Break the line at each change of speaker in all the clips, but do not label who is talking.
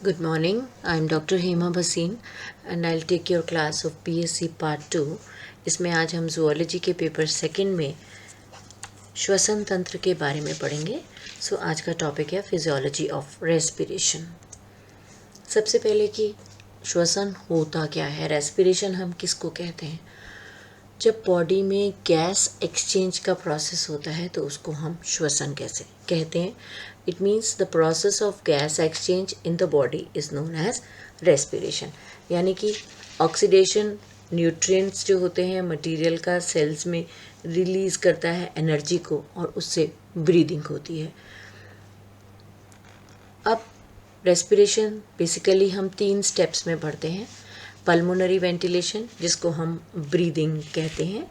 Good morning. I am Dr. Hema Bhasin and I'll take your class of PSC Part 2. इसमें आज हम zoology के paper second में श्वसन तंत्र के बारे में पढ़ेंगे। आज का टॉपिक है फिजियोलॉजी ऑफ रेस्पिरेशन। सबसे पहले कि श्वसन होता क्या है, रेस्पिरेशन हम किसको कहते हैं। जब बॉडी में गैस एक्सचेंज का प्रोसेस होता है तो उसको हम श्वसन कैसे कहते हैं। It means the process of gas exchange in the body is known as respiration. यानी कि ऑक्सीडेशन न्यूट्रिएंट्स जो होते हैं मटेरियल का सेल्स में रिलीज़ करता है एनर्जी को और उससे ब्रीदिंग होती है। अब रेस्पिरेशन बेसिकली हम 3 स्टेप्स में पढ़ते हैं। पल्मोनरी वेंटिलेशन जिसको हम ब्रीदिंग कहते हैं,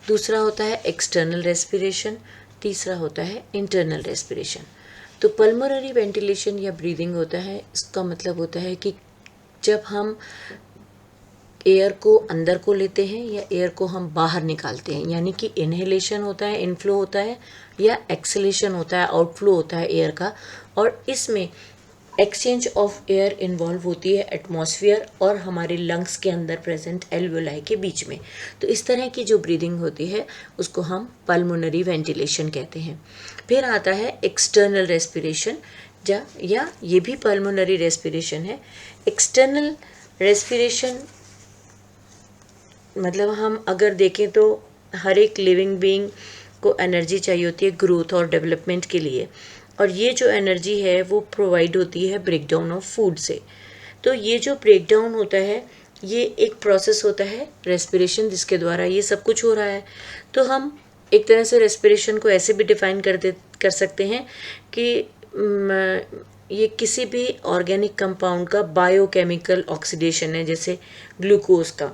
दूसरा होता है एक्सटर्नल रेस्पिरेशन, तीसरा होता है इंटरनल रेस्पिरेशन। तो पल्मोनरी वेंटिलेशन या ब्रीदिंग होता है, इसका मतलब होता है कि जब हम एयर को अंदर को लेते हैं या एयर को हम बाहर निकालते हैं, यानी कि इनहेलेशन होता है, इनफ्लो होता है, या एक्सलेशन होता है, आउटफ्लो होता है एयर का। और इसमें एक्सचेंज ऑफ एयर इन्वॉल्व होती है एटमॉस्फेयर और हमारे लंग्स के अंदर प्रेजेंट एल्वेलाई के बीच में। तो इस तरह की जो ब्रीदिंग होती है उसको हम पल्मोनरी वेंटिलेशन कहते हैं। फिर आता है एक्सटर्नल रेस्पिरेशन, या ये भी पल्मोनरी रेस्पिरेशन है। एक्सटर्नल रेस्पिरेशन मतलब हम अगर देखें तो हर एक लिविंग बीइंग को एनर्जी चाहिए होती है ग्रोथ और डेवलपमेंट के लिए, और ये जो एनर्जी है वो प्रोवाइड होती है ब्रेकडाउन ऑफ फूड से। तो ये जो ब्रेकडाउन होता है ये एक प्रोसेस होता है रेस्पिरेशन जिसके द्वारा ये सब कुछ हो रहा है। तो हम एक तरह से रेस्पिरेशन को ऐसे भी डिफाइन कर सकते हैं कि ये किसी भी ऑर्गेनिक कंपाउंड का बायोकेमिकल ऑक्सीडेशन है, जैसे ग्लूकोज का,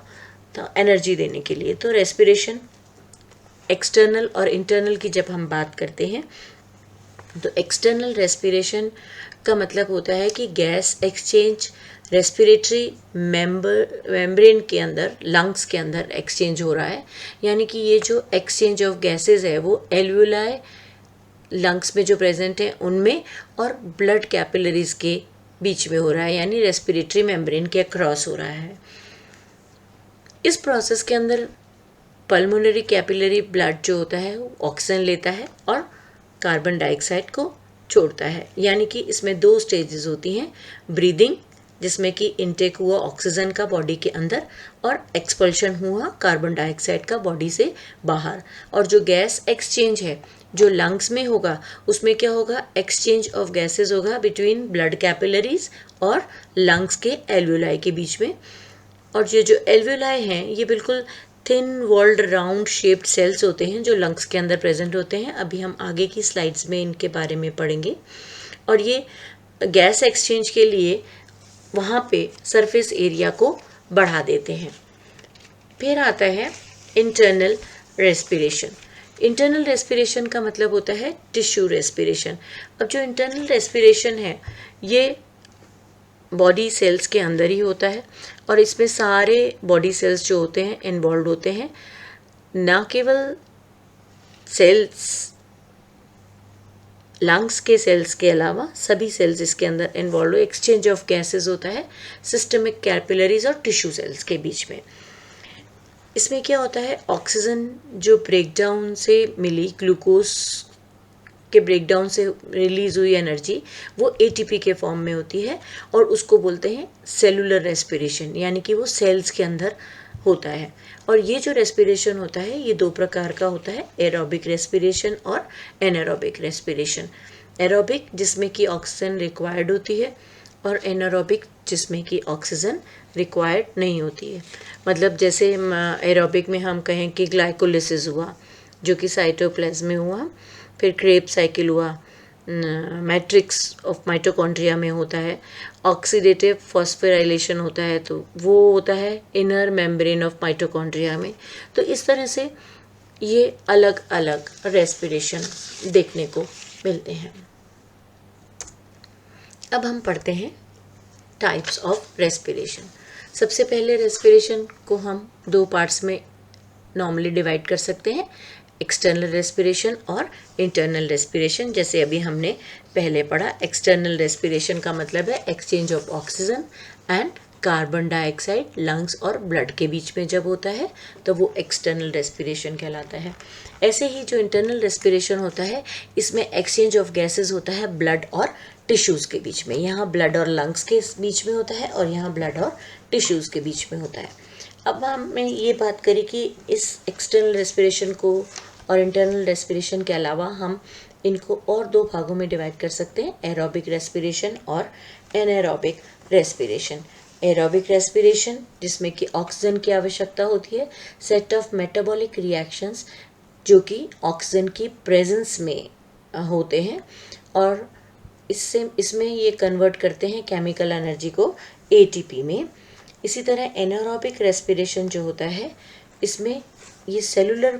तो एनर्जी देने के लिए। तो रेस्पिरेशन एक्सटर्नल और इंटरनल की जब हम बात करते हैं तो एक्सटर्नल रेस्पिरेशन का मतलब होता है कि गैस एक्सचेंज रेस्पिरेटरी मेम्ब्रेन के अंदर, लंग्स के अंदर एक्सचेंज हो रहा है। यानी कि ये जो एक्सचेंज ऑफ गैसेस है वो एल्वुलाई लंग्स में जो प्रेजेंट है उनमें और ब्लड कैपिलरीज के बीच में हो रहा है, यानी रेस्पिरेटरी मेम्ब्रेन के अक्रॉस हो रहा है। इस प्रोसेस के अंदर पल्मोनरी कैपिलरी ब्लड जो होता है वो ऑक्सीजन लेता है और कार्बन डाइऑक्साइड को छोड़ता है। यानी कि इसमें 2 स्टेजेस होती हैं, ब्रीदिंग जिसमें कि इनटेक हुआ ऑक्सीजन का बॉडी के अंदर और एक्सपल्शन हुआ कार्बन डाइऑक्साइड का बॉडी से बाहर। और जो गैस एक्सचेंज है जो लंग्स में होगा उसमें क्या होगा, एक्सचेंज ऑफ गैसेस होगा बिटवीन ब्लड कैपिलरीज और लंग्स के एल्वुलाई के बीच में। और ये जो एल्वुलाई हैं ये बिल्कुल thin walled round shaped cells होते हैं जो लंग्स के अंदर प्रेजेंट होते हैं। अभी हम आगे की स्लाइड्स में इनके बारे में पढ़ेंगे। और ये गैस एक्सचेंज के लिए वहाँ पे सरफेस एरिया को बढ़ा देते हैं। फिर आता है इंटरनल रेस्पिरेशन। इंटरनल रेस्पिरेशन का मतलब होता है टिश्यू रेस्पिरेशन। अब जो इंटरनल रेस्पिरेशन है ये बॉडी सेल्स के अंदर ही होता है और इसमें सारे बॉडी सेल्स जो होते हैं इन्वॉल्व होते हैं। ना केवल सेल्स, लंग्स के सेल्स के अलावा सभी सेल्स इसके अंदर इन्वॉल्व हो। एक्सचेंज ऑफ गैसेस होता है सिस्टमिक कैपिलरीज और टिश्यू सेल्स के बीच में। इसमें क्या होता है, ऑक्सीजन जो ब्रेकडाउन से मिली, ग्लूकोज के ब्रेकडाउन से रिलीज हुई एनर्जी वो एटीपी के फॉर्म में होती है और उसको बोलते हैं सेलुलर रेस्पिरेशन, यानी कि वो सेल्स के अंदर होता है। और ये जो रेस्पिरेशन होता है ये 2 प्रकार का होता है, एरोबिक रेस्पिरेशन और एनारोबिक रेस्पिरेशन। एरोबिक जिसमें कि ऑक्सीजन रिक्वायर्ड होती है और एनारोबिक जिसमें कि ऑक्सीजन रिक्वायर्ड नहीं होती है। मतलब जैसे एरोबिक में हम कहें कि ग्लाइकोलिसिस हुआ जो कि साइटोप्लाज्म में हुआ, फिर क्रेब साइकिल हुआ, मैट्रिक्स ऑफ माइटोकॉन्ड्रिया में होता है, ऑक्सीडेटिव फॉस्फोराइलेशन होता है तो वो होता है इनर मेम्ब्रेन ऑफ माइटोकॉन्ड्रिया में। तो इस तरह से ये अलग अलग रेस्पिरेशन देखने को मिलते हैं। अब हम पढ़ते हैं टाइप्स ऑफ रेस्पिरेशन। सबसे पहले रेस्पिरेशन को हम 2 पार्ट्स में नॉर्मली डिवाइड कर सकते हैं, एक्सटर्नल रेस्पिरेशन और इंटरनल रेस्पिरेशन। जैसे अभी हमने पहले पढ़ा, एक्सटर्नल रेस्पिरेशन का मतलब है exchange of oxygen and carbon dioxide lungs और ब्लड के बीच में जब होता है तो वो एक्सटर्नल रेस्पिरेशन कहलाता है। ऐसे ही जो इंटरनल रेस्पिरेशन होता है, इसमें एक्सचेंज ऑफ गैसेस होता है ब्लड और टिश्यूज़ के बीच में। यहाँ ब्लड और लंग्स के बीच में होता है और यहाँ ब्लड और टिश्यूज़ के बीच में होता है। अब हमने ये बात करी कि इस एक्सटर्नल रेस्पिरेशन को और इंटरनल रेस्पिरेशन के अलावा हम इनको और दो भागों में डिवाइड कर सकते हैं, एरोबिक रेस्पिरेशन और एनारोबिक रेस्पिरेशन। एरोबिक रेस्पिरेशन जिसमें कि ऑक्सीजन की आवश्यकता होती है, सेट ऑफ मेटाबॉलिक रिएक्शंस जो कि ऑक्सीजन की प्रेजेंस में होते हैं और इसमें ये कन्वर्ट करते हैं केमिकल एनर्जी को एटीपी में। इसी तरह एनारोबिक रेस्पिरेशन जो होता है, इसमें ये सेलुलर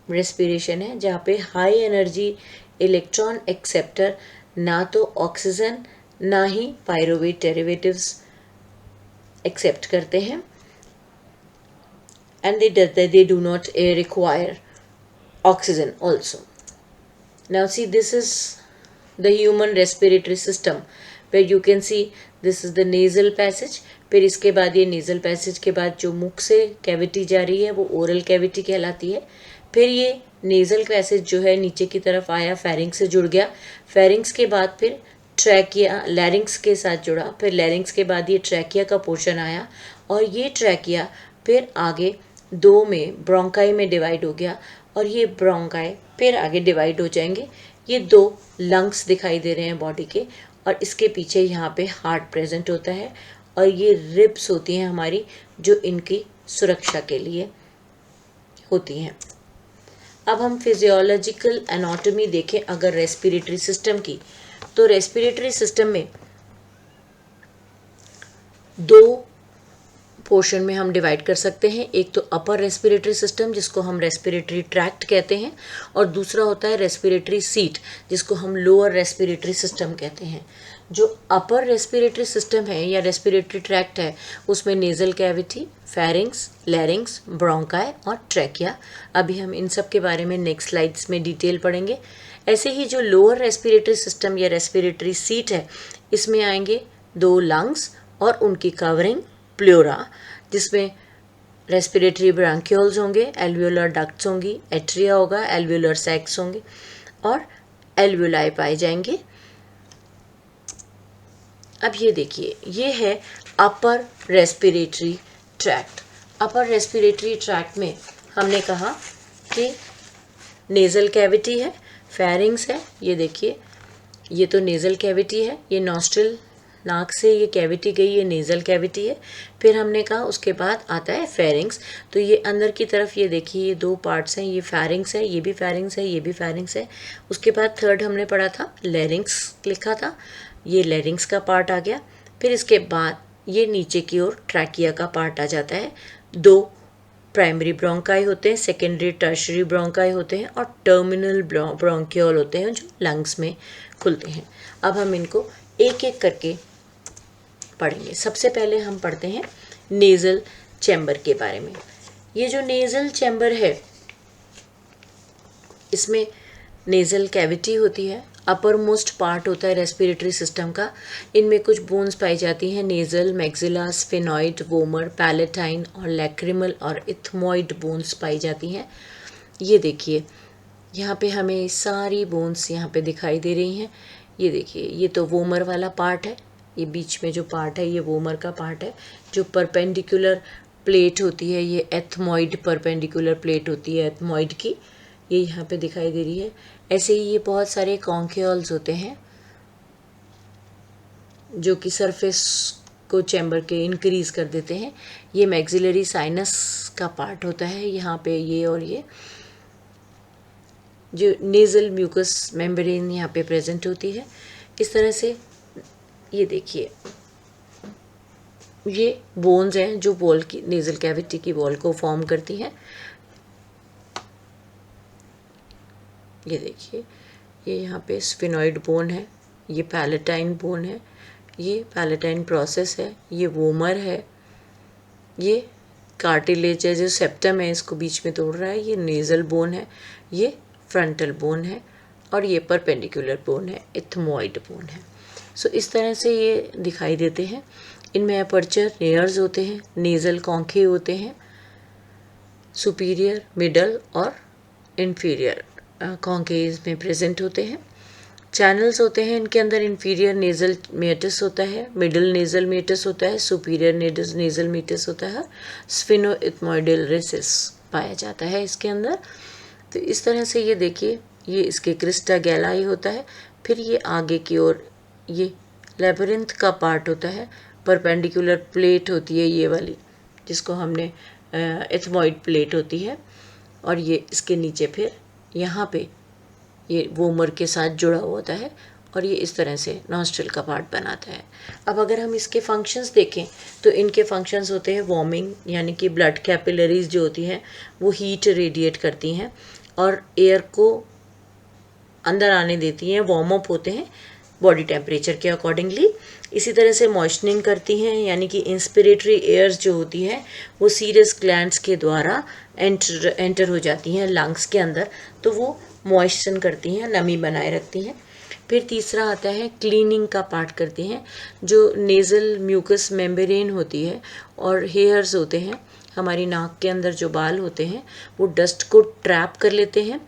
रेस्पिरेशन है जहाँ पे हाई एनर्जी इलेक्ट्रॉन एक्सेप्टर ना तो ऑक्सीजन ना ही पायरुवेट डेरिवेटिव्स एक्सेप्ट करते हैं and they do not require oxygen also. Now see, this is the human respiratory system where you can see this is the nasal passage। फिर इसके बाद ये nasal passage के बाद जो मुख से कैविटी जा रही है वो ओरल कैविटी कहलाती है। फिर ये नेजल पैसेज जो है नीचे की तरफ आया, फेरिंग्स से जुड़ गया। फेरिंग्स के बाद फिर ट्रैकिया लैरिंग्स के साथ जुड़ा, फिर लैरिंग्स के बाद ये ट्रैकिया का पोर्शन आया और ये ट्रैकिया फिर आगे दो में ब्रोंकाई में डिवाइड हो गया और ये ब्रोंकाई फिर आगे डिवाइड हो जाएंगे। ये दो लंग्स दिखाई दे रहे हैं बॉडी के और इसके पीछे यहाँ पे हार्ट प्रेजेंट होता है और ये रिब्स होती हैं हमारी जो इनकी सुरक्षा के लिए होती हैं। अब हम फिजियोलॉजिकल एनाटॉमी देखें अगर रेस्पिरेटरी सिस्टम की, तो रेस्पिरेटरी सिस्टम में दो पोर्शन में हम डिवाइड कर सकते हैं। एक तो अपर रेस्पिरेटरी सिस्टम जिसको हम रेस्पिरेटरी ट्रैक्ट कहते हैं और दूसरा होता है रेस्पिरेटरी सीट जिसको हम लोअर रेस्पिरेटरी सिस्टम कहते हैं। जो अपर रेस्पिरेटरी सिस्टम है या रेस्पिरेटरी ट्रैक्ट है उसमें नेजल कैविटी, फेरिंग्स, लैरिंग्स, ब्रोंकाई और ट्रैकिया। अभी हम इन सब के बारे में नेक्स्ट स्लाइड्स में डिटेल पढ़ेंगे। ऐसे ही जो लोअर रेस्पिरेटरी सिस्टम या रेस्पिरेटरी सीट है, इसमें आएंगे दो लंग्स और उनकी कवरिंग प्लोरा जिसमें रेस्पिरेटरी ब्रांक्यूल्स होंगे, एल्वियोलर डक्ट्स होंगी, एट्रिया होगा, एल्वियोलर सैक्स होंगे और एल्वियोलाई पाए जाएंगे। अब ये देखिए, ये है upper respiratory tract. Upper respiratory tract में हमने कहा कि नेज़ल कैविटी है, फेरिंग्स है, ये देखिए ये तो नेज़ल कैविटी है, ये नॉस्ट्रिल नाक से ये कैविटी गई, ये नेज़ल कैविटी है। फिर हमने कहा उसके बाद आता है फेरिंग्स, तो ये अंदर की तरफ ये देखिए ये दो पार्ट्स हैं, ये फेरिंग्स है, ये भी फेरिंग्स है, ये भी फेरिंग्स है। उसके बाद थर्ड हमने पढ़ा था लैरिंग्स लिखा था, ये लैरिंग्स का पार्ट आ गया। फिर इसके बाद ये नीचे की ओर ट्रैकिया का पार्ट आ जाता है। दो प्राइमरी ब्रोंकाई होते हैं, सेकेंडरी टर्शरी ब्रोंकाई होते हैं और टर्मिनल ब्रोंक्यूल होते हैं जो लंग्स में खुलते हैं। अब हम इनको एक एक करके पढ़ेंगे। सबसे पहले हम पढ़ते हैं नेज़ल चैम्बर के बारे में। ये जो नेज़ल चैम्बर है इसमें नेज़ल कैविटी होती है, अपर मोस्ट पार्ट होता है रेस्पिरेटरी सिस्टम का। इनमें कुछ बोन्स पाई जाती हैं, nasal, maxilla, sphenoid, vomer, palatine और लैक्रिमल और इथमॉइड बोन्स पाई जाती हैं। ये देखिए यहाँ पे हमें सारी बोन्स यहाँ पे दिखाई दे रही हैं। ये देखिए ये तो वोमर वाला पार्ट है, ये बीच में जो पार्ट है ये वोमर का पार्ट है। जो परपेंडिकुलर प्लेट होती है ये एथमॉइड परपेंडिकुलर प्लेट होती है एथमॉइड की, ये यहाँ पे दिखाई दे रही है। ऐसे ही ये बहुत सारे कॉन्क्यूल्स होते हैं जो कि सरफेस को चैम्बर के इंक्रीज कर देते हैं। ये मैक्सिलरी साइनस का पार्ट होता है यहाँ पे ये, और ये जो नेज़ल म्यूकस मेम्ब्रेन यहाँ पे प्रेजेंट होती है। इस तरह से ये देखिए ये बोन्स हैं जो वॉल की नेज़ल कैविटी की वॉल को फॉर्म करती हैं। ये देखिए ये यहाँ पे स्फेनॉइड बोन है, ये पैलेटाइन बोन है, ये पैलेटाइन प्रोसेस है, ये वोमर है, ये कार्टिलेज है जो सेप्टम है इसको बीच में तोड़ रहा है, ये नेज़ल बोन है, ये फ्रंटल बोन है और ये परपेंडिकुलर बोन है, इथमोइड बोन है। सो इस तरह से ये दिखाई देते हैं। इनमें अपर्चर लेयर्स होते हैं, नेज़ल कॉन्के होते हैं, सुपीरियर, मिडल और इन्फीरियर कॉन्केज में प्रेजेंट होते हैं। चैनल्स होते हैं इनके अंदर, इन्फीरियर नेज़ल मेटस होता है, मिडल नेज़ल मेटस होता है, सुपीरियर नेज़ल मेटस होता है, स्फिनोइथमोइडल रेसिस पाया जाता है इसके अंदर। तो इस तरह से ये देखिए, ये इसके क्रिस्टा गैलाई होता है। फिर ये आगे की ओर ये लेबरिंथ का पार्ट होता है, परपेंडिकुलर प्लेट होती है ये वाली, जिसको हमने एथमोइड प्लेट होती है, और ये इसके नीचे फिर यहाँ पे ये वोमर के साथ जुड़ा होता है, और ये इस तरह से नॉस्ट्रल का पार्ट बनाता है। अब अगर हम इसके फंक्शंस देखें तो इनके फंक्शंस होते हैं वार्मिंग, यानी कि ब्लड कैपिलरीज जो होती हैं वो हीट रेडिएट करती हैं और एयर को अंदर आने देती हैं, वार्म अप होते हैं बॉडी टेम्परेचर के अकॉर्डिंगली। इसी तरह से मॉइस्चनिंग करती हैं, यानी कि इंस्पिरेटरी एयर्स जो होती है वो सीरस ग्लैंड्स के द्वारा एंटर हो जाती हैं लंग्स के अंदर, तो वो मॉइस्चन करती हैं, नमी बनाए रखती हैं। फिर तीसरा आता है क्लीनिंग का पार्ट करती हैं, जो नेज़ल म्यूकस मेम्ब्रेन होती है और हेयर्स होते हैं, हमारी नाक के अंदर जो बाल होते हैं वो डस्ट को ट्रैप कर लेते हैं,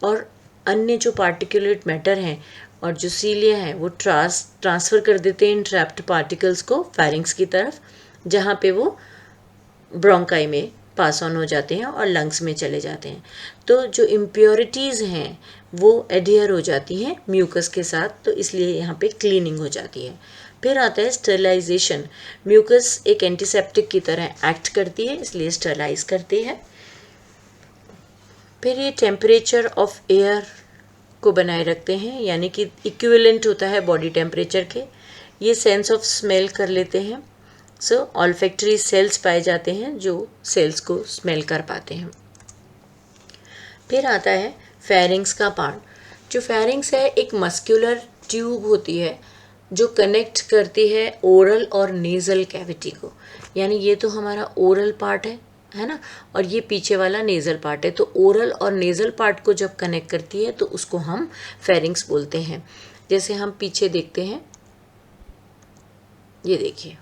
और अन्य जो पार्टिकुलेट मैटर हैं और जो सीलिया हैं वो ट्रांसफ़र कर देते हैं इन ट्रैप्ड पार्टिकल्स को फेरिंग्स की तरफ, जहाँ पे वो ब्रोंकाई में पास ऑन हो जाते हैं और लंग्स में चले जाते हैं। तो जो इम्प्योरिटीज़ हैं वो एडियर हो जाती हैं म्यूकस के साथ, तो इसलिए यहाँ पे क्लीनिंग हो जाती है। फिर आता है स्टरलाइजेशन। म्यूकस एक एंटीसेप्टिक की तरह एक्ट करती है, इसलिए स्टरलाइज करती है। फिर ये टेम्परेचर ऑफ एयर को बनाए रखते हैं, यानी कि इक्विवेलेंट होता है बॉडी टेम्परेचर के। ये सेंस ऑफ स्मेल कर लेते हैं, सो ऑल्फैक्टरी सेल्स पाए जाते हैं जो सेल्स को स्मेल कर पाते हैं। फिर आता है फेरिंग्स का पार्ट। जो फेरिंग्स है एक मस्कुलर ट्यूब होती है जो कनेक्ट करती है ओरल और नेज़ल कैविटी को, यानी ये तो हमारा ओरल पार्ट है ना, और ये पीछे वाला नेज़ल पार्ट है। तो ओरल और नेज़ल पार्ट को जब कनेक्ट करती है तो उसको हम फेरिंग्स बोलते हैं। जैसे हम पीछे देखते हैं, ये देखिए,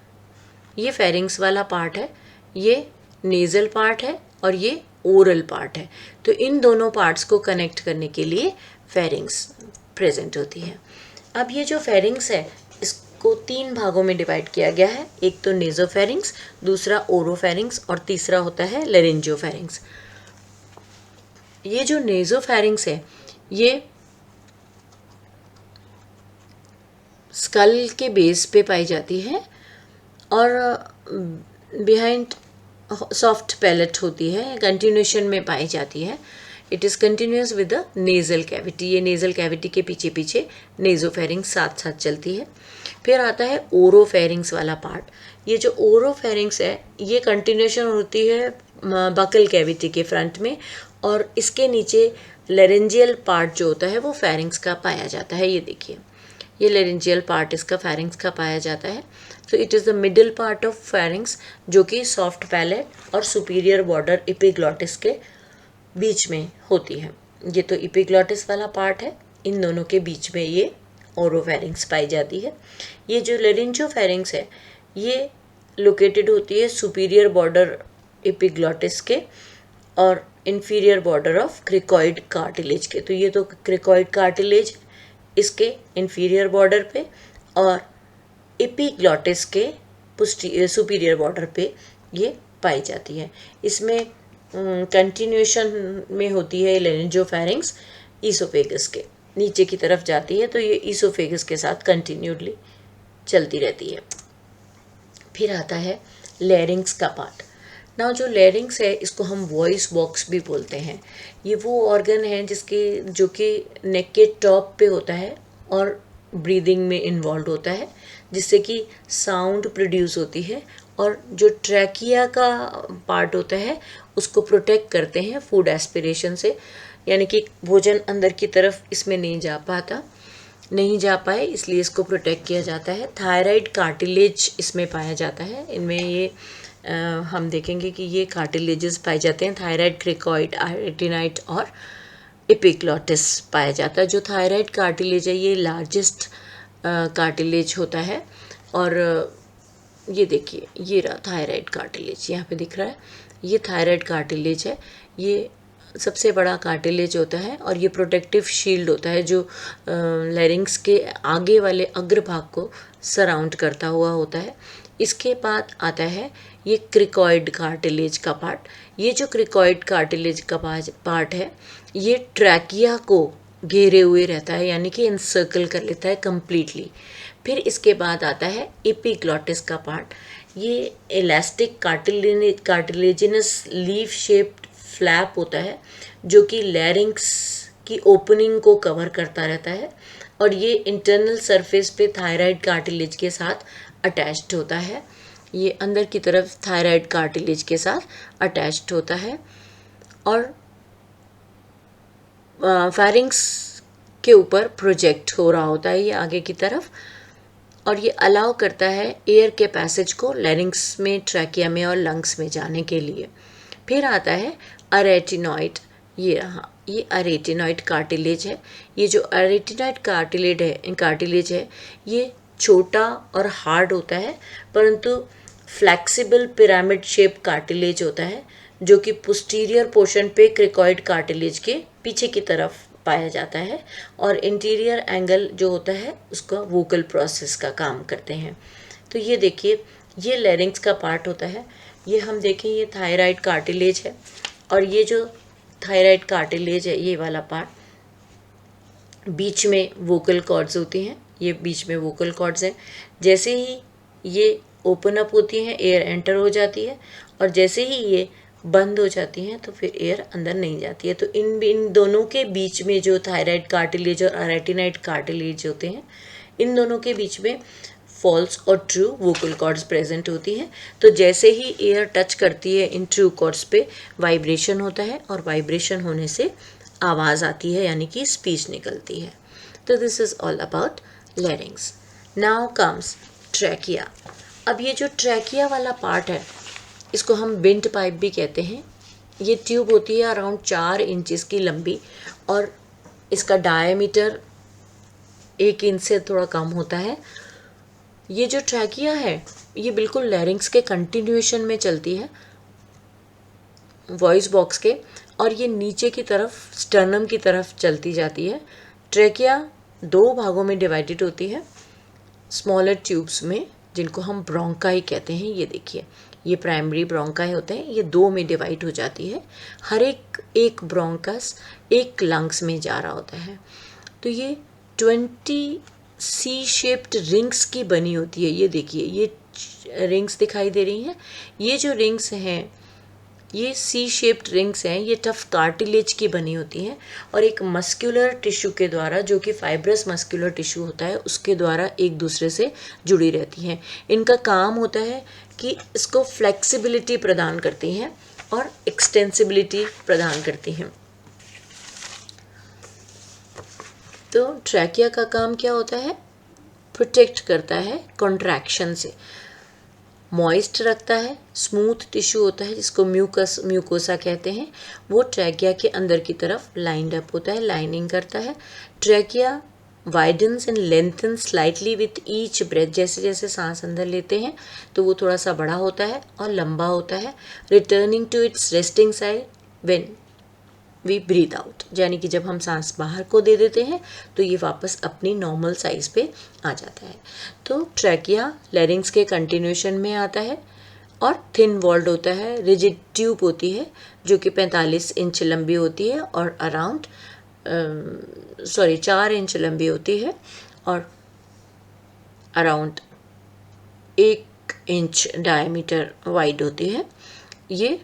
ये फेरिंग्स वाला पार्ट है, ये नेज़ल पार्ट है और ये ओरल पार्ट है। तो इन दोनों पार्ट्स को कनेक्ट करने के लिए फेरिंग्स प्रेजेंट होती है। अब ये जो फेरिंग्स है इसको 3 भागों में डिवाइड किया गया है। एक तो नेज़ोफेरिंग्स, दूसरा ओरोफेरिंग्स और तीसरा होता है लेरिंजियोफेरिंग्स। ये जो नेज़ोफेरिंग्स है ये स्कल के बेस पे पाई जाती है और बिहाइंड सॉफ्ट पैलेट होती है, कंटिन्यूशन में पाई जाती है। It is continuous with the nasal cavity. ये नेज़ल कैविटी के पीछे पीछे नेज़ोफेरिंग्स साथ साथ चलती है। फिर आता है ओरोफेरिंग्स वाला पार्ट। ये जो ओरोफेरिंग्स है ये कंटिन्यूशन होती है बकल कैविटी के फ्रंट में, और इसके नीचे लेरेंजियल पार्ट जो होता है वो फेरिंग्स का पाया जाता है। ये देखिए, ये लेरेंजियल पार्ट इसका फेरिंग्स का पाया जाता है। तो it is the middle part of pharynx, जो कि सॉफ्ट पैलेट और सुपीरियर बॉर्डर एपिग्लॉटिस के बीच में होती है। ये तो एपिग्लॉटिस वाला पार्ट है, इन दोनों के बीच में ये ओरोफेरिंग्स पाई जाती है। ये जो लेरिंजियोफेरिंग्स है ये लोकेटेड होती है सुपीरियर बॉर्डर एपिग्लॉटिस के और inferior border of cricoid cartilage के। तो ये तो क्रिकॉइड कार्टिलेज इसके इंफीरियर बॉर्डर पे और एपिग्लॉटिस के सुपीरियर बॉर्डर पे ये पाई जाती है। इसमें कंटिन्यूशन में होती है लेरिंजियोफेरिंग्स ईसोफेगस के नीचे की तरफ जाती है, तो ये ईसोफेगस के साथ कंटिन्यूडली चलती रहती है। फिर आता है लैरिंग्स का पार्ट। ना जो लैरिंग्स है इसको हम वॉइस बॉक्स भी बोलते हैं। ये वो ऑर्गन है जो कि नेक के टॉप पे होता है और ब्रीदिंग में इन्वॉल्व होता है, जिससे कि साउंड प्रोड्यूस होती है, और जो ट्रैकिया का पार्ट होता है उसको प्रोटेक्ट करते हैं फूड एस्पिरेशन से, यानी कि भोजन अंदर की तरफ इसमें नहीं जा पाए इसलिए इसको प्रोटेक्ट किया जाता है। थायराइड कार्टिलेज इसमें पाया जाता है। इनमें ये हम देखेंगे कि ये कार्टिलेजेस पाए जाते हैं, थायराइड, क्रिकॉइड, रेटिनाइट और एपिग्लॉटिस पाया जाता है। जो थायराइड कार्टिलेज है ये लार्जेस्ट कार्टिलेज होता है। और ये देखिए, ये रहा थायराइड कार्टिलेज, यहाँ पे दिख रहा है, ये थायराइड कार्टिलेज है। ये सबसे बड़ा कार्टिलेज होता है और ये प्रोटेक्टिव शील्ड होता है जो लैरिंग्स के आगे वाले अग्रभाग को सराउंड करता हुआ होता है। इसके बाद आता है ये क्रिकॉइड कार्टिलेज का पार्ट। ये जो क्रिकॉइड कार्टिलेज का पार्ट है ये ट्रैकिया को घेरे हुए रहता है, यानी कि इनसर्कल कर लेता है कंप्लीटली। फिर इसके बाद आता है एपिग्लॉटिस का पार्ट। ये elastic cartilaginous leaf shaped flap होता है जो कि लैरिंग्स की ओपनिंग को कवर करता रहता है और ये इंटरनल सरफेस पे थायराइड कार्टिलेज के साथ अटैच्ड होता है। ये अंदर की तरफ थायराइड कार्टिलेज के साथ अटैच्ड होता है और फेरिंग्स के ऊपर प्रोजेक्ट हो रहा होता है ये आगे की तरफ, और ये अलाउ करता है एयर के पैसेज को लैरिंग्स में, ट्रैकिया में और लंग्स में जाने के लिए। फिर आता है अरेटिनॉइड। ये रहा, ये अरेटिनॉइड कार्टिलेज है। ये जो अरेटिनॉइड कार्टिलेज है ये छोटा और हार्ड होता है, परंतु फ्लेक्सिबल पिरामिड शेप कार्टिलेज होता है जो कि पोस्टीरियर पोर्शन पे क्रिकॉइड कार्टिलेज के पीछे की तरफ पाया जाता है और इंटीरियर एंगल जो होता है उसका वोकल प्रोसेस का काम करते हैं। तो ये देखिए, ये लैरिंग्स का पार्ट होता है। ये हम देखें, ये थायराइड कार्टिलेज है और ये जो थायराइड कार्टिलेज है ये वाला पार्ट, बीच में वोकल कॉर्ड्स होती हैं। ये बीच में वोकल कॉर्ड्स हैं। जैसे ही ये ओपन अप होती हैं एयर एंटर हो जाती है और जैसे ही ये बंद हो जाती हैं तो फिर एयर अंदर नहीं जाती है। तो इन दोनों के बीच में जो थायराइड कार्टिलेज और अरेटिनॉइड कार्टिलेज होते हैं, इन दोनों के बीच में फॉल्स और ट्रू वोकल कॉर्ड्स प्रेजेंट होती हैं। तो जैसे ही एयर टच करती है इन ट्रू कॉर्ड्स पे वाइब्रेशन होता है और वाइब्रेशन होने से आवाज़ आती है, यानी कि स्पीच निकलती है। तो this is all about लैरिंग्स। Now comes trachea. अब ये जो ट्रैकिया वाला पार्ट है इसको हम विंड पाइप भी कहते हैं। ये ट्यूब होती है अराउंड 4 इंचेस की लंबी और इसका डायमीटर 1 इंच से थोड़ा कम होता है। ये जो ट्रैकिया है ये बिल्कुल लैरिंग्स के कंटिन्यूएशन में चलती है, वॉइस बॉक्स के, और ये नीचे की तरफ स्टर्नम की तरफ चलती जाती है। ट्रैकिया 2 भागों में डिवाइडेड होती है, स्मॉलर ट्यूब्स में, जिनको हम ब्रोंकाई कहते हैं। ये देखिए, ये प्राइमरी ब्रोंकाई होते हैं, ये 2 में डिवाइड हो जाती है। हर एक ब्रोंकस एक लंग्स में जा रहा होता है। तो ये 20 सी शेप्ड रिंग्स की बनी होती है। ये देखिए, ये रिंग्स दिखाई दे रही हैं। ये जो रिंग्स हैं ये सी शेप्ड रिंग्स हैं, ये टफ कार्टिलेज की बनी होती हैं और एक मस्कुलर टिश्यू के द्वारा, जो कि फाइब्रस मस्कुलर टिश्यू होता है, उसके द्वारा एक दूसरे से जुड़ी रहती हैं। इनका काम होता है कि इसको फ्लेक्सिबिलिटी प्रदान करती हैं और एक्सटेंसिबिलिटी प्रदान करती हैं। तो ट्रैकिया का काम क्या होता है? प्रोटेक्ट करता है कॉन्ट्रैक्शन से, मॉइस्ट रखता है, स्मूथ टिश्यू होता है जिसको म्यूकोसा कहते हैं, वो ट्रैकिया के अंदर की तरफ लाइंड अप होता है, लाइनिंग करता है। Trachea widens and lengthen slightly with each breath. जैसे जैसे सांस अंदर लेते हैं तो वो थोड़ा सा बड़ा होता है और लंबा होता है, returning to its resting side when we breathe out. यानी कि जब हम सांस बाहर को दे देते हैं तो ये वापस अपनी नॉर्मल साइज पे आ जाता है। तो ट्रैकिया लैरिंग्स के कंटिन्यूएशन में आता है और थिन वॉल्ड होता है, रिजिड ट्यूब होती है जो कि 45 इंच लंबी होती है और अराउंड 4 इंच लंबी होती है और अराउंड 1 इंच डायमीटर वाइड होती है। ये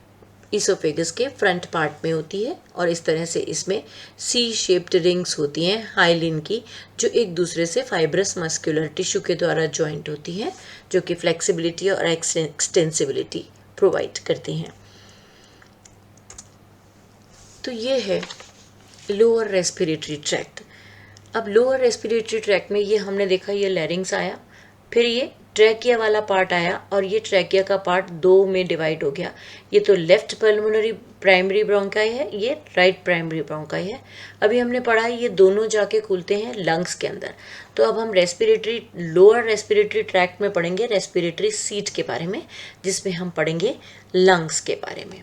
इसोफेगस के फ्रंट पार्ट में होती है और इस तरह से इसमें सी शेप्ड रिंग्स होती हैं हाइलिन की, जो एक दूसरे से फाइब्रस मस्कुलर टिश्यू के द्वारा जॉइंट होती हैं, जो कि फ्लेक्सिबिलिटी और एक्सटेंसिबिलिटी प्रोवाइड करती हैं। तो ये है लोअर रेस्पिरेटरी ट्रैक्ट। अब लोअर रेस्पिरेटरी ट्रैक्ट में ये हमने देखा, ये लैरिंग्स आया, फिर ये ट्रैकिया वाला पार्ट आया और ये ट्रैकिया का पार्ट दो में डिवाइड हो गया। ये तो लेफ्ट पल्मोनरी प्राइमरी ब्रोंकाई है, ये राइट प्राइमरी ब्रोंकाई है। अभी हमने पढ़ा ये दोनों जाके खुलते हैं लंग्स के अंदर। तो अब हम रेस्पिरेटरी लोअर रेस्पिरेटरी ट्रैक्ट में पढ़ेंगे रेस्पिरेटरी सीट के बारे में, जिसमें हम पढ़ेंगे लंग्स के बारे में।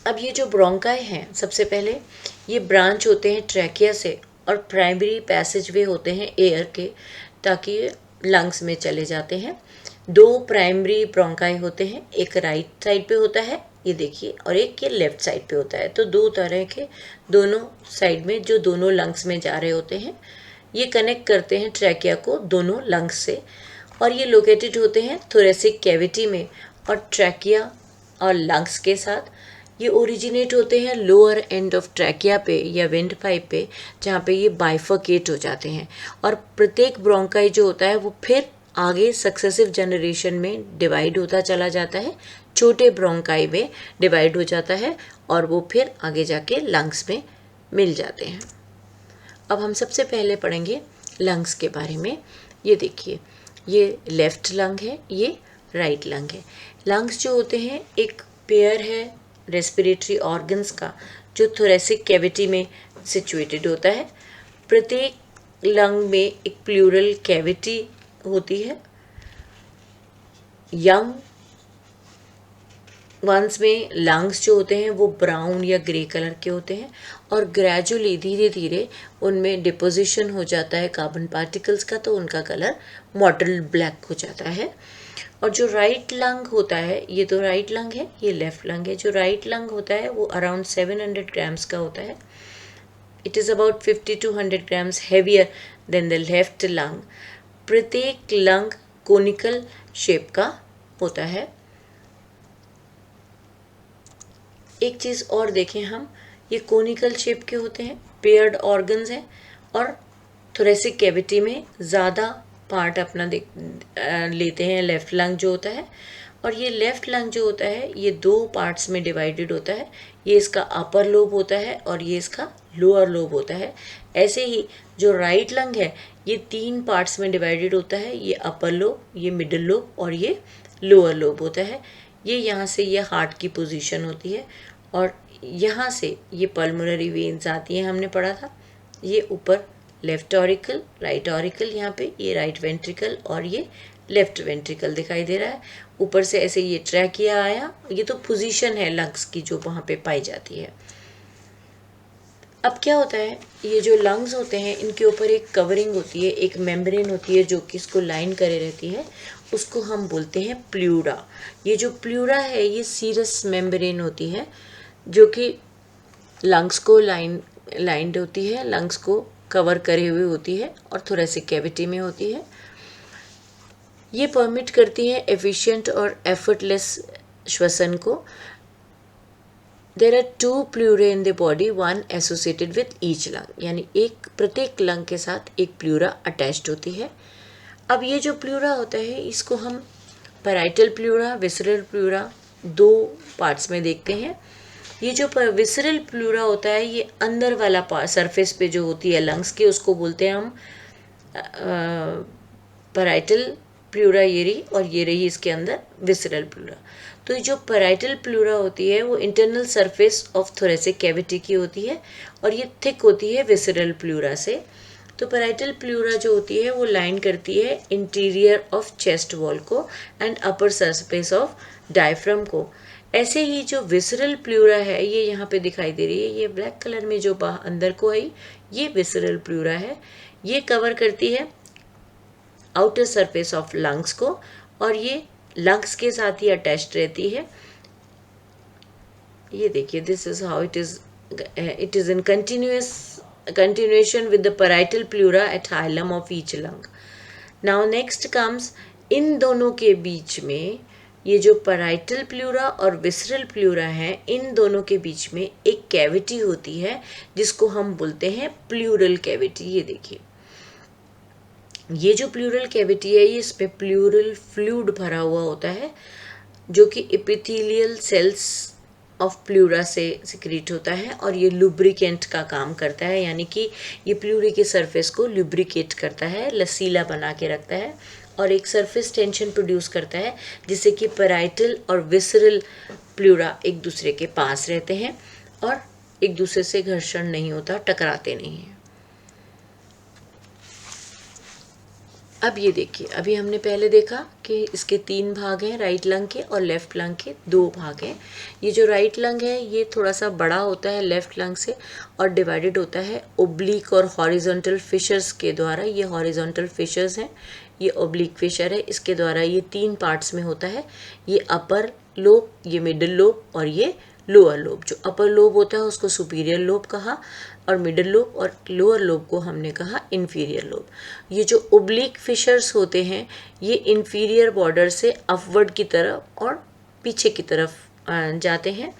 अब ये जो ब्रोंकाई हैं, सबसे पहले ये ब्रांच होते हैं ट्रैकिया से और प्राइमरी पैसेज वे होते हैं एयर के, ताकि लंग्स में चले जाते हैं। दो प्राइमरी ब्रोंकाई होते हैं, एक राइट साइड पे होता है ये देखिए, और एक ये लेफ्ट साइड पे होता है। तो दो तरह के दोनों साइड में जो दोनों लंग्स में जा रहे होते हैं, ये कनेक्ट करते हैं ट्रैकिया को दोनों लंग्स से, और ये लोकेटेड होते हैं थोरेसिक कैविटी में और ट्रैकिया और लंग्स के साथ। ये ओरिजिनेट होते हैं लोअर एंड ऑफ ट्रैकिया पे या विंड पाइप पे, जहाँ पे ये बाइफर्केट हो जाते हैं, और प्रत्येक ब्रोंकाई जो होता है वो फिर आगे सक्सेसिव जनरेशन में डिवाइड होता चला जाता है, छोटे ब्रोंकाई में डिवाइड हो जाता है और वो फिर आगे जाके लंग्स में मिल जाते हैं। अब हम सबसे पहले पढ़ेंगे लंग्स के बारे में। ये देखिए, ये लेफ्ट लंग है, ये राइट लंग है। लंग्स जो होते हैं एक पेयर है रेस्पिरेटरी ऑर्गन्स का, जो थोरेसिक कैविटी में सिचुएटेड होता है। प्रत्येक लंग में एक प्लूरल कैविटी होती है। यंग वंस में लंग्स जो होते हैं वो ब्राउन या ग्रे कलर के होते हैं, और ग्रेजुअली धीरे धीरे उनमें डिपोजिशन हो जाता है कार्बन पार्टिकल्स का, तो उनका कलर मॉटल ब्लैक हो जाता है। और जो राइट लंग होता है, ये तो राइट लंग है, ये लेफ्ट लंग है। जो राइट लंग होता है वो अराउंड 700 ग्राम्स का होता है। It is about 50 to 100 grams heavier than the left lung. प्रत्येक लंग कोनिकल शेप का होता है। एक चीज़ और देखें हम, ये कोनिकल शेप के होते हैं, पेयर्ड ऑर्गन्स हैं, और थोरेसिक कैविटी में ज़्यादा पार्ट अपना लेते हैं लेफ्ट लंग जो होता है। और ये लेफ्ट लंग जो होता है ये दो पार्ट्स में डिवाइडेड होता है। ये इसका अपर लोब होता है और ये इसका लोअर लोब होता है। ऐसे ही जो राइट लंग है ये तीन पार्ट्स में डिवाइडेड होता है, ये अपर लोब, ये मिडिल लोब और ये लोअर लोब होता है। ये यहाँ से ये हार्ट की पोजीशन होती है, और यहाँ से ये पल्मोनरी वेन्स आती हैं, हमने पढ़ा था। ये ऊपर लेफ्ट ऑरिकल, राइट ऑरिकल, यहाँ पे ये राइट वेंट्रिकल और ये लेफ्ट वेंट्रिकल दिखाई दे रहा है। ऊपर से ऐसे ये ट्रैकिया आया, ये तो पोजीशन है लंग्स की जो वहाँ पे पाई जाती है। अब क्या होता है, ये जो लंग्स होते हैं इनके ऊपर एक कवरिंग होती है, एक मेम्ब्रेन होती है जो कि इसको लाइन करे रहती है, उसको हम बोलते हैं प्लूरा। ये जो प्लूरा है ये सीरस मेम्ब्रेन होती है जो कि लंग्स को लाइंड होती है, लंग्स को कवर करे हुए होती है और थोरेसिक कैविटी में होती है। ये परमिट करती है एफिशिएंट और एफर्टलेस श्वसन को। There are 2 pleurae in the body, one associated with each lung, यानी एक प्रत्येक लंग के साथ एक प्लूरा अटैच्ड होती है। अब ये जो प्लूरा होता है इसको हम पैराइटल प्लूरा, विसरल प्लूरा दो पार्ट्स में देखते हैं। ये जो विसरल प्लूरा होता है ये अंदर वाला सरफेस पे जो होती है लंग्स के, उसको बोलते हैं हम पैराइटल प्लूरा, ये रही, और ये रही इसके अंदर विसरल प्लूरा। तो ये जो पैराइटल प्लूरा होती है वो internal surface of thoracic cavity की होती है, और ये थिक होती है विसरल प्लूरा से। तो पैराइटल प्लूरा जो होती है वो लाइन करती है इंटीरियर ऑफ चेस्ट वॉल को and upper surface of diaphragm को। ऐसे ही जो विसरल प्लूरा है ये यहाँ पे दिखाई दे रही है, ये ब्लैक कलर में जो अंदर को आई, ये विसरल प्लूरा है। ये कवर करती है आउटर सरफेस ऑफ लंग्स को, और ये लंग्स के साथ ही अटैच्ड रहती है। ये देखिए, this is how it is in continuation with the parietal pleura at hilum of each lung. Now next comes, इन दोनों के बीच में ये जो पैराइटल प्लूरा और विसरल प्लूरा हैं, इन दोनों के बीच में एक कैविटी होती है जिसको हम बोलते हैं प्लूरल कैविटी। ये देखिए, ये जो प्लूरल कैविटी है ये इसमें प्लूरल फ्लूइड भरा हुआ होता है जो कि एपिथेलियल सेल्स ऑफ प्लूरा से सिक्रीट होता है और ये लुब्रिकेंट का काम करता है, यानी कि ये प्लूरे के सरफेस को लुब्रिकेट करता है, लसीला बना के रखता है और एक सरफेस टेंशन प्रोड्यूस करता है, जिससे कि पैराइटल और विसरल प्लूरा एक दूसरे के पास रहते हैं और एक दूसरे से घर्षण नहीं होता, टकराते नहीं हैं। अब ये देखिए, अभी हमने पहले देखा कि इसके 3 भाग हैं, राइट लंग के और लेफ्ट लंग के 2 भाग हैं। ये जो राइट लंग है ये थोड़ा सा बड़ा होता है लेफ्ट लंग से और डिवाइडेड होता है ओब्लिक और हॉरिजॉन्टल फिशर्स के द्वारा। ये हॉरिजॉन्टल फिशर्स हैं, ये ओब्लिक फिशर है, इसके द्वारा ये 3 पार्ट्स में होता है। ये अपर लोब, ये मिडिल लोब और ये लोअर लोब। जो अपर लोब होता है उसको सुपीरियर लोब कहा और मिडिल लोब और लोअर लोब को हमने कहा इंफीरियर लोब। ये जो ओब्लिक फिशर्स होते हैं ये इंफीरियर बॉर्डर से अपवर्ड की तरफ और पीछे की तरफ जाते हैं।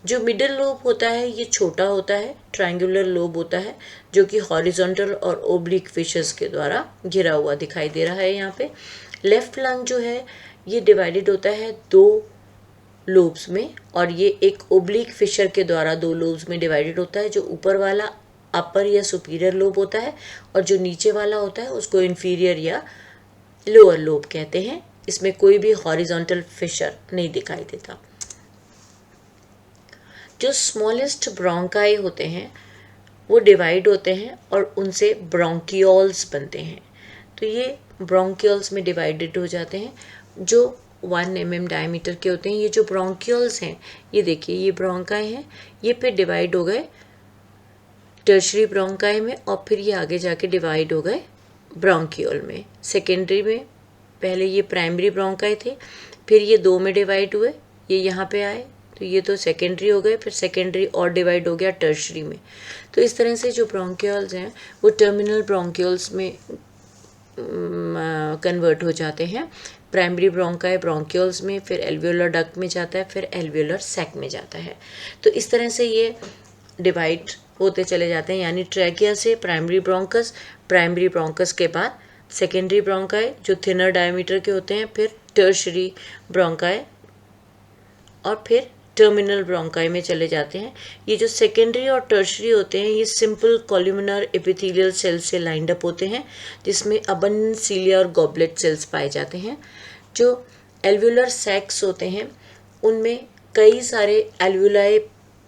जो मिडिल लोब होता है ये छोटा होता है, ट्रायंगुलर लोब होता है, जो कि हॉरिजॉन्टल और ओब्लिक फिशर्स के द्वारा घिरा हुआ दिखाई दे रहा है यहाँ पे। लेफ्ट लंग जो है ये डिवाइडेड होता है 2 लोब्स में और ये एक ओब्लिक फिशर के द्वारा 2 लोब्स में डिवाइडेड होता है। जो ऊपर वाला अपर या सुपीरियर लोब होता है और जो नीचे वाला होता है उसको इंफीरियर या लोअर लोब कहते हैं। इसमें कोई भी हॉरिजॉन्टल फिशर नहीं दिखाई देता। जो स्मॉलेस्ट ब्रोंकाई होते हैं वो डिवाइड होते हैं और उनसे ब्रोंकियोल्स बनते हैं। तो ये ब्रोंकियोल्स में डिवाइडेड हो जाते हैं जो 1 mm डायमीटर के होते हैं। ये जो ब्रोंकियोल्स हैं ये देखिए, ये ब्रोंकाई हैं, ये फिर डिवाइड हो गए टर्शरी ब्रोंकाई में और फिर ये आगे जाके डिवाइड हो गए ब्रोंकियोल में। सेकेंडरी में पहले ये प्राइमरी ब्रोंकाई थे, फिर ये 2 में डिवाइड हुए, ये यहाँ पे आए तो ये तो सेकेंडरी हो गए, फिर सेकेंडरी और डिवाइड हो गया टर्शरी में। तो इस तरह से जो ब्रोंकियोल्स हैं वो टर्मिनल ब्रोंकियोल्स में कन्वर्ट हो जाते हैं। प्राइमरी ब्रोंकाई ब्रोंकियोल्स में, फिर एल्वियोलर डक्ट में जाता है, फिर एल्वियोलर सैक में जाता है। तो इस तरह से ये डिवाइड होते चले जाते हैं, यानी ट्रैकिया से प्राइमरी ब्रोंकस के बाद सेकेंडरी ब्रोंकाई जो थिनर डायमीटर के होते हैं, फिर टर्शरी ब्रोंकाई और फिर टर्मिनल ब्रोंकाई में चले जाते हैं। ये जो सेकेंडरी और टर्शरी होते हैं ये सिंपल कॉल्यूमिनर एपिथेलियल सेल्स से लाइंड अप होते हैं, जिसमें अबंडेंट सीलिया और गॉबलेट सेल्स पाए जाते हैं। जो एल्वियोलर सैक्स होते हैं उनमें कई सारे एल्वियोलाई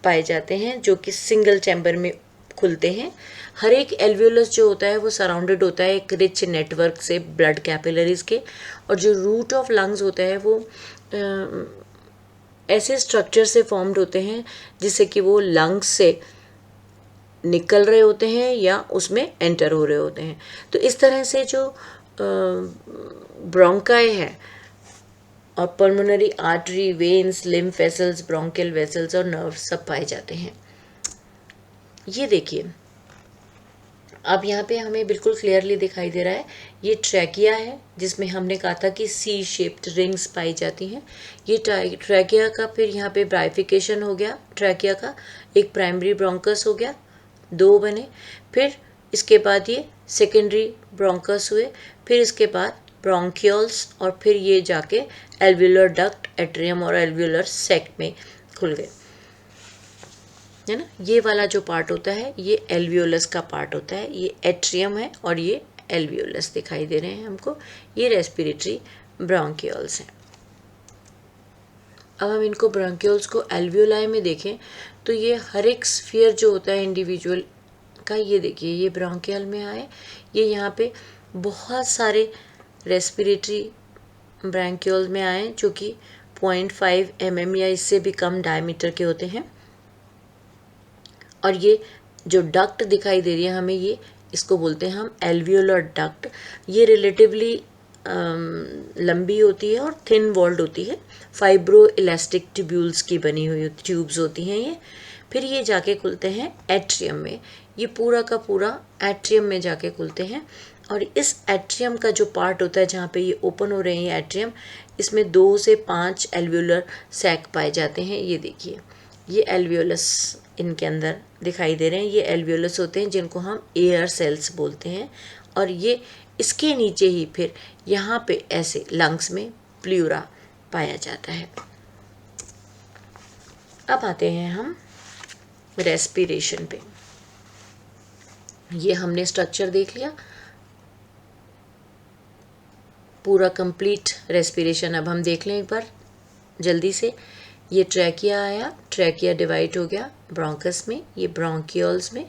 पाए जाते हैं जो कि सिंगल चैम्बर में खुलते हैं। हर एक एल्वियोलस जो होता है वो सराउंडेड होता है एक रिच नेटवर्क से ब्लड कैपिलरीज के, और जो रूट ऑफ लंग्स होता है वो ऐसे स्ट्रक्चर से फॉर्म्ड होते हैं जिससे कि वो लंग्स से निकल रहे होते हैं या उसमें एंटर हो रहे होते हैं। तो इस तरह से जो ब्रोंकाई है और pulmonary artery, veins, lymph vessels, bronchial vessels और नर्व्स सब पाए जाते हैं। ये देखिए, अब यहाँ पे हमें बिल्कुल क्लियरली दिखाई दे रहा है ये ट्रैकिया है जिसमें हमने कहा था कि सी शेप्ड रिंग्स पाई जाती हैं। ये ट्रैकिया का फिर यहाँ पे ब्राइफिकेशन हो गया, ट्रैकिया का एक प्राइमरी ब्रोंकस हो गया, 2 बने, फिर इसके बाद ये सेकेंडरी ब्रोंकस हुए, फिर इसके बाद ब्रोंकियोल्स और फिर ये जाके एल्वियोलर डक्ट, एट्रियम और एल्वियोलर सैक में खुल गए, है ना। ये वाला जो पार्ट होता है ये एल्वियोलस का पार्ट होता है, ये एट्रियम है और ये एल्वियोलस दिखाई दे रहे हैं हमको। ये रेस्पिरेटरी ब्रोंकियोल्स हैं। अब हम इनको ब्रोंकियोल्स को एल्वियोलाई में देखें तो ये हर एक स्फीयर जो होता है इंडिविजुअल का, ये देखिए ये ब्रोंकियल में आए, ये यहाँ पे बहुत सारे रेस्पिरेटरी ब्रोंकियोल में आए जो कि 0.5 mm या इससे भी कम डायमीटर के होते हैं। और ये जो डक्ट दिखाई दे रही है हमें, ये इसको बोलते हैं हम एल्वियोलर डक्ट। ये रिलेटिवली लंबी होती है और थिन वॉल्ड होती है, फाइब्रो इलास्टिक ट्यूब्यूल्स की बनी हुई ट्यूब्स होती हैं ये। फिर ये जाके खुलते हैं एट्रियम में, ये पूरा का पूरा एट्रियम में जाके खुलते हैं। और इस एट्रियम का जो पार्ट होता है जहाँ पे ये ओपन हो रहे हैं ये एट्रियम, इसमें 2 से 5 एल्वियोलर सैक पाए जाते हैं। ये देखिए ये एल्वियोलस इनके अंदर दिखाई दे रहे हैं, ये एल्वियोलस होते हैं जिनको हम एयर सेल्स बोलते हैं। और ये इसके नीचे ही फिर यहाँ पे ऐसे लंग्स में प्लूरा पाया जाता है। अब आते हैं हम रेस्पिरेशन पे। ये हमने स्ट्रक्चर देख लिया पूरा कंप्लीट रेस्पिरेशन। अब हम देख लें एक बार जल्दी से। ये ट्रैकिया आया, ट्रैकिया डिवाइड हो गया ब्रोंकस में, ये ब्रोंकियोल्स में,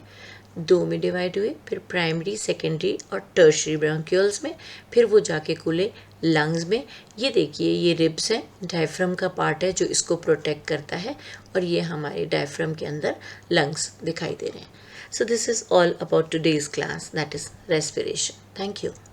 दो में डिवाइड हुए, फिर प्राइमरी, सेकेंडरी और टर्शरी ब्रोंकियोल्स में, फिर वो जाके खुले लंग्स में। ये देखिए ये रिब्स है, डायफ्राम का पार्ट है जो इसको प्रोटेक्ट करता है, और ये हमारे डायफ्राम के अंदर लंग्स दिखाई दे रहे हैं। So this is all about today's class, that is respiration. Thank you.